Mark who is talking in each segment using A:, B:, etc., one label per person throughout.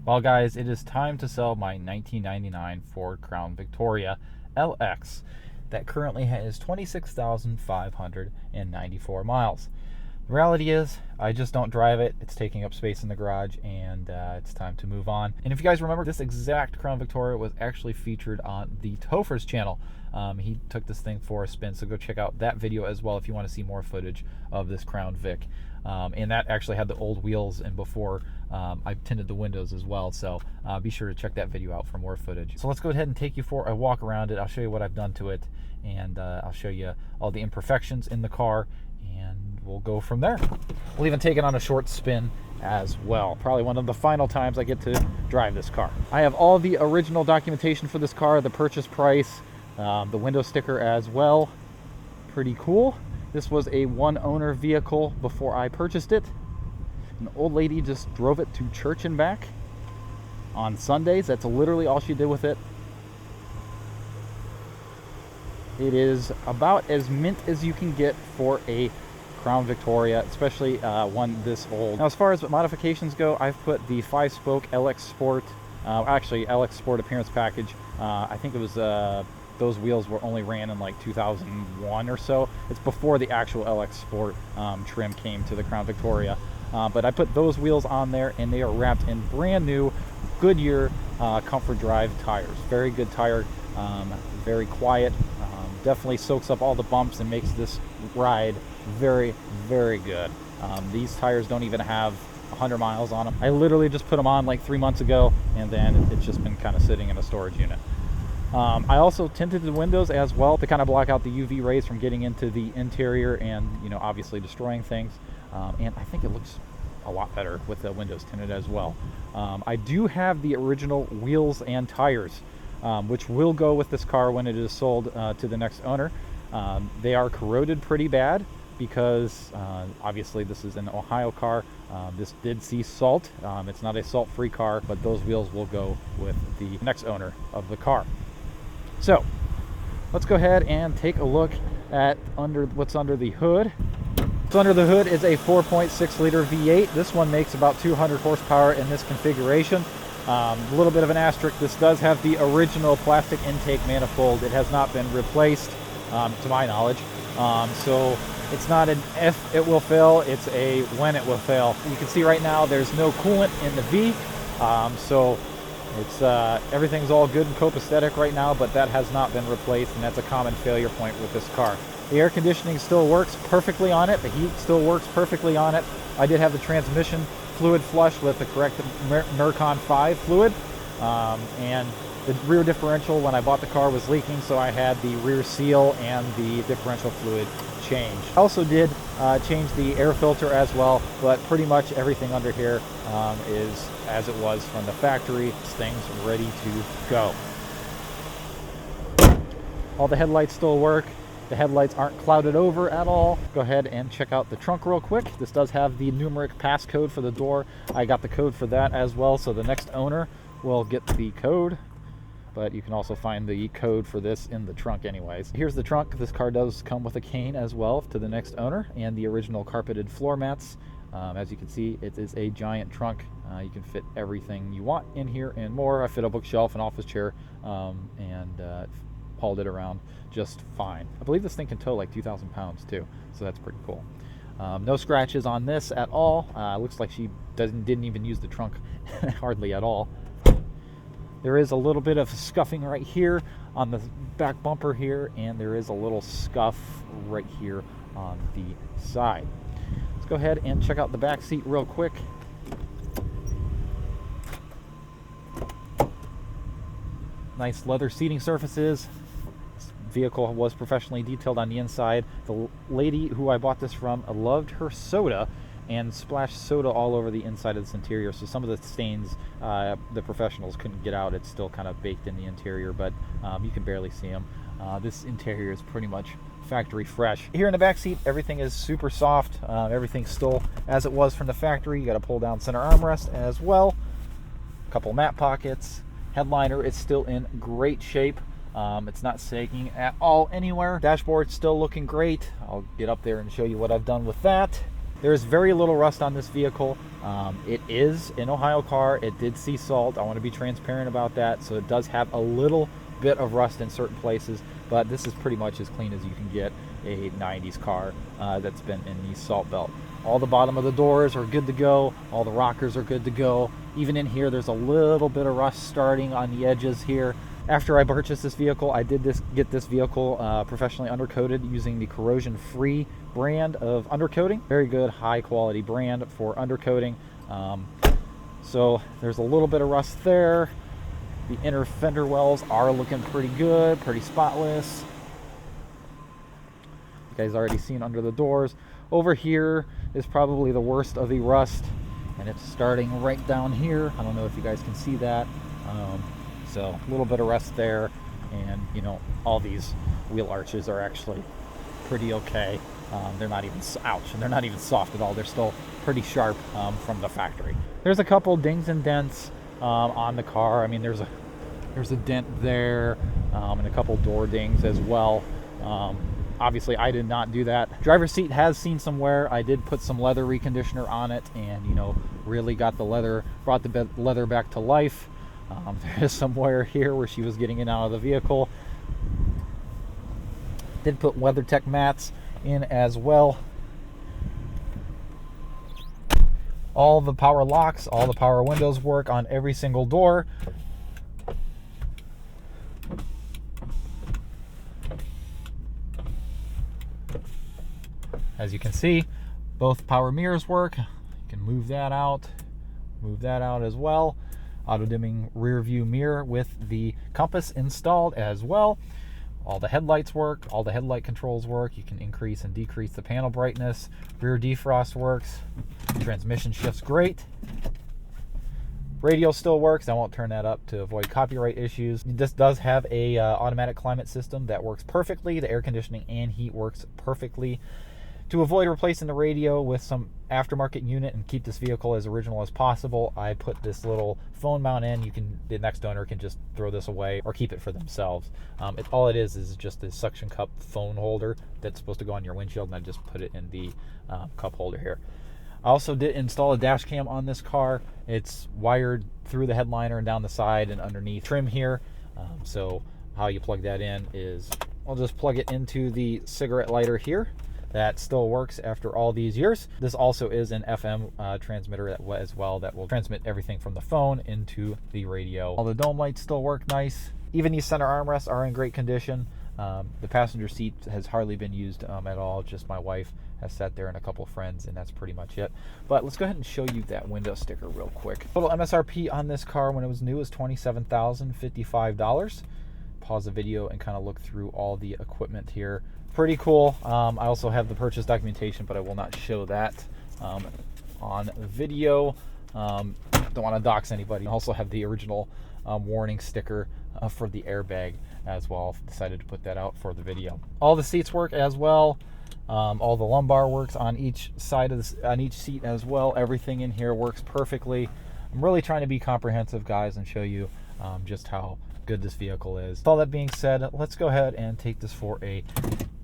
A: Well guys, it is time to sell my 1999 Ford Crown Victoria LX that currently has 26,594 miles. The reality is, I just don't drive it. It's taking up space in the garage, and it's time to move on. And if you guys remember, this exact Crown Victoria was actually featured on the Topher's channel. He took this thing for a spin, so go check out that video as well if you want to see more footage of this Crown Vic. And that actually had the old wheels, and before I tinted the windows as well, so be sure to check that video out for more footage. So let's go ahead and take you for a walk around it. I'll show you what I've done to it, and I'll show you all the imperfections in the car, and we'll go from there. We'll even take it on a short spin as well. Probably one of the final times I get to drive this car. I have all the original documentation for this car, the purchase price, the window sticker as well. Pretty cool. This was a one-owner vehicle before I purchased it. An old lady just drove it to church and back on Sundays. That's literally all she did with it. It is about as mint as you can get for a Crown Victoria, especially one this old. Now, as far as modifications go, I've put the 5-spoke LX Sport, actually LX Sport appearance package. I think it was those wheels were only ran in like 2001 or so. It's before the actual LX Sport trim came to the Crown Victoria. But I put those wheels on there, and they are wrapped in brand new Goodyear ComfortDrive tires. Very good tire, very quiet. Definitely soaks up all the bumps and makes this ride very, very good. These tires don't even have 100 miles on them. I literally just put them on like 3 months ago, and then it's just been kind of sitting in a storage unit. I also tinted the windows as well to kind of block out the UV rays from getting into the interior and, you know, obviously destroying things. And I think it looks a lot better with the windows tinted as well. I do have the original wheels and tires, which will go with this car when it is sold to the next owner. They are corroded pretty bad because obviously this is an Ohio car. This did see salt. It's not a salt-free car, but those wheels will go with the next owner of the car. So let's go ahead and take a look at what's under the hood. So under the hood is a 4.6 liter V8. This one makes about 200 horsepower in this configuration. A little bit of an asterisk, this does have the original plastic intake manifold. It has not been replaced to my knowledge. So it's not an if it will fail, it's a when it will fail. You can see right now there's no coolant in the V. So it's everything's all good and copacetic right now, but that has not been replaced, and that's a common failure point with this car. The air conditioning still works perfectly on it. The heat still works perfectly on it. I did have the transmission fluid flush with the correct Mercon 5 fluid, and the rear differential when I bought the car was leaking, so I had the rear seal and the differential fluid changed. I also did change the air filter as well, but pretty much everything under here is as it was from the factory. This thing's ready to go. All the headlights still work. The headlights aren't clouded over at all. Go ahead and check out the trunk real quick. This does have the numeric passcode for the door. I got the code for that as well, so the next owner will get the code, but you can also find the code for this in the trunk anyways. Here's the trunk. This car does come with a cane as well to the next owner, and the original carpeted floor mats. As you can see, it is a giant trunk. You can fit everything you want in here and more. I fit a bookshelf, an office chair, and hauled it around just fine. I believe this thing can tow like 2,000 pounds too, so that's pretty cool. No scratches on this at all. Looks like she didn't even use the trunk hardly at all. There is a little bit of scuffing right here on the back bumper here, and there is a little scuff right here on the side. Let's go ahead and check out the back seat real quick. Nice leather seating surfaces. This vehicle was professionally detailed on the inside. The lady who I bought this from loved her soda and splashed soda all over the inside of this interior, so some of the stains the professionals couldn't get out. It's still kind of baked in the interior, but you can barely see them. This interior is pretty much factory fresh. Here in the back seat, everything is super soft. Everything's still as it was from the factory. You got a pull down center armrest as well. A couple mat pockets. Headliner is still in great shape. It's not sagging at all anywhere. Dashboard's still looking great. I'll get up there and show you what I've done with that. There is very little rust on this vehicle. It is an Ohio car. It did see salt. I want to be transparent about that. So it does have a little bit of rust in certain places, but this is pretty much as clean as you can get a 90s car that's been in the salt belt. All the bottom of the doors are good to go. All the rockers are good to go. Even in here, there's a little bit of rust starting on the edges here. After I purchased this vehicle, I did get this vehicle professionally undercoated using the corrosion-free brand of undercoating. Very good, high-quality brand for undercoating. So there's a little bit of rust there. The inner fender wells are looking pretty good, pretty spotless. You guys already seen under the doors. Over here is probably the worst of the rust, and it's starting right down here. I don't know if you guys can see that. So a little bit of rust there, and you know, all these wheel arches are actually pretty okay. They're not even, ouch, and they're not even soft at all. They're still pretty sharp from the factory. There's a couple dings and dents on the car. I mean, there's a dent there, and a couple door dings as well. Obviously, I did not do that. Driver's seat has seen some wear. I did put some leather reconditioner on it, and you know, really got the leather, brought the leather back to life. There is some wear here where she was getting in and out of the vehicle. Did put WeatherTech mats in as well. All the power locks, all the power windows work on every single door. As you can see, both power mirrors work. You can move that out as well. Auto dimming rear view mirror with the compass installed as well. All the headlights work, all the headlight controls work. You can increase and decrease the panel brightness. Rear defrost works. Transmission shifts great. Radio still works. I won't turn that up to avoid copyright issues. This does have a automatic climate system that works perfectly. The air conditioning and heat works perfectly. To avoid replacing the radio with some aftermarket unit and keep this vehicle as original as possible, I put this little phone mount in. The next owner can just throw this away or keep it for themselves. All it is just a suction cup phone holder that's supposed to go on your windshield, and I just put it in the cup holder here. I also did install a dash cam on this car. It's wired through the headliner and down the side and underneath trim here. So how you plug that in is, I'll just plug it into the cigarette lighter here. That still works after all these years. This also is an FM transmitter as well that will transmit everything from the phone into the radio. All the dome lights still work nice. Even these center armrests are in great condition. The passenger seat has hardly been used at all. Just my wife has sat there and a couple friends, and that's pretty much it. But let's go ahead and show you that window sticker real quick. Total MSRP on this car when it was new was $27,055. Pause the video and kind of look through all the equipment here. Pretty cool. I also have the purchase documentation, but I will not show that on video. Don't want to dox anybody. I also have the original warning sticker for the airbag as well. Decided to put that out for the video. All the seats work as well. All the lumbar works on each side of on each seat as well. Everything in here works perfectly. I'm really trying to be comprehensive, guys, and show you just how good this vehicle is. With all that being said, let's go ahead and take this for a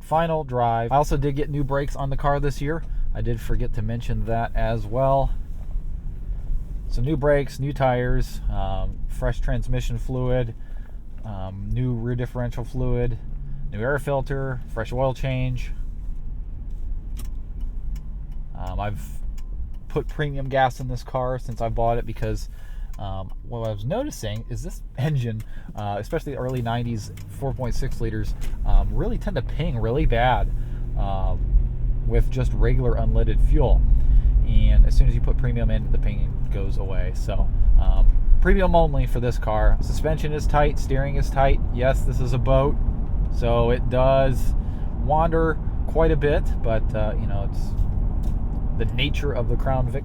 A: final drive. I also did get new brakes on the car this year. I did forget to mention that as well. So new brakes, new tires, fresh transmission fluid, new rear differential fluid, new air filter, fresh oil change. I've put premium gas in this car since I bought it because what I was noticing is this engine, especially the early 90s 4.6 liters, really tend to ping really bad with just regular unleaded fuel. And as soon as you put premium in, the pinging goes away. So premium only for this car. Suspension is tight, steering is tight. Yes, this is a boat, so it does wander quite a bit, but you know, it's the nature of the Crown Vic.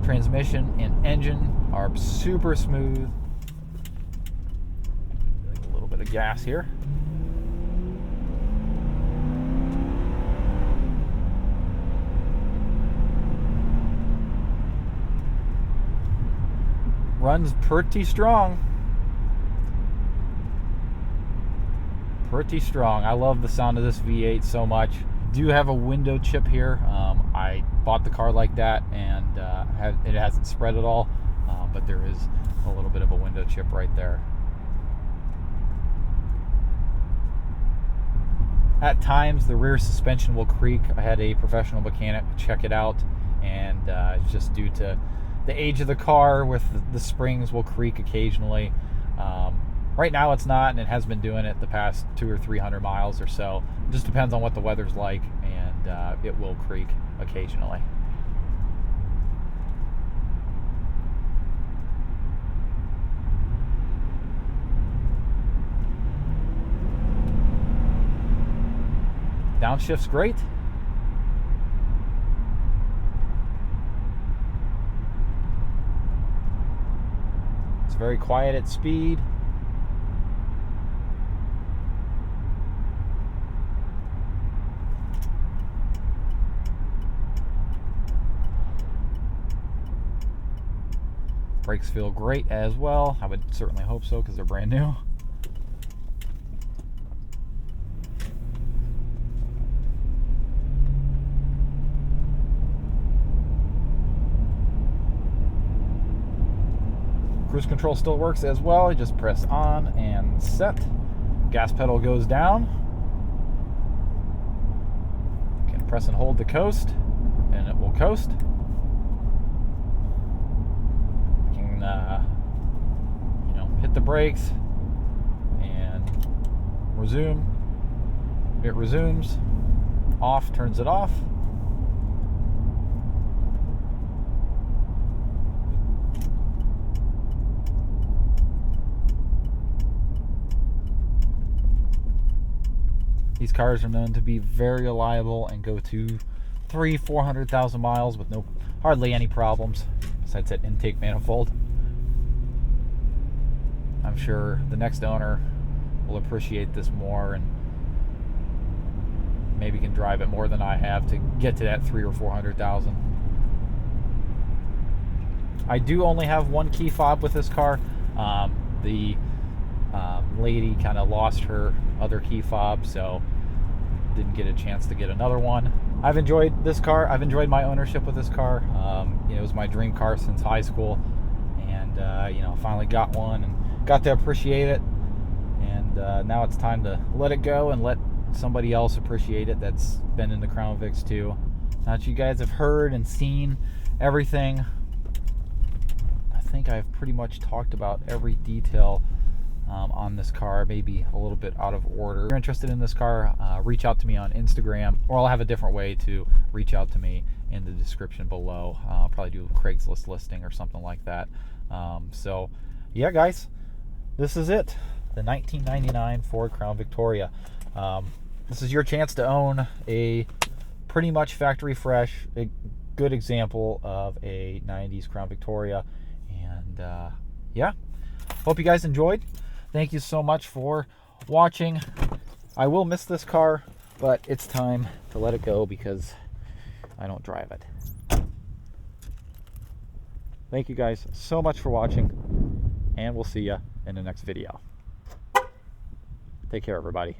A: Transmission and engine are super smooth. A little bit of gas here. Runs pretty strong. Pretty strong. I love the sound of this V8 so much. Do have a window chip here. I bought the car like that, and it hasn't spread at all, but there is a little bit of a window chip right there. At times the rear suspension will creak. I had a professional mechanic check it out, and it's just due to the age of the car, with the springs will creak occasionally. Right now it's not, and it has been doing it the past 200 or 300 miles or so. It just depends on what the weather's like, and it will creak occasionally. Downshift's great. It's very quiet at speed. Brakes feel great as well. I would certainly hope so, because they're brand new. Cruise control still works as well. You just press on and set. Gas pedal goes down. You can press and hold to coast, and it will coast. Hit the brakes and resume. It resumes. Off turns it off. These cars are known to be very reliable and go to 300,000-400,000 miles with hardly any problems, besides that intake manifold. I'm sure the next owner will appreciate this more, and maybe can drive it more than I have to get to that 300,000 or 400,000. I do only have one key fob with this car. The lady kind of lost her other key fob, so didn't get a chance to get another one. I've enjoyed this car. I've enjoyed my ownership with this car. It was my dream car since high school, and finally got one and got to appreciate it. And now it's time to let it go and let somebody else appreciate it that's been in the Crown Vics too. Now that you guys have heard and seen everything, I think I've pretty much talked about every detail on this car, maybe a little bit out of order. If you're interested in this car, reach out to me on Instagram, or I'll have a different way to reach out to me in the description below. I'll probably do a Craigslist listing or something like that. So yeah, guys, this is it, the 1999 Ford Crown Victoria. This is your chance to own a pretty much factory fresh, a good example of a 90s Crown Victoria. And yeah, hope you guys enjoyed. Thank you so much for watching. I will miss this car, but it's time to let it go because I don't drive it. Thank you guys so much for watching, and we'll see you in the next video. Take care, everybody.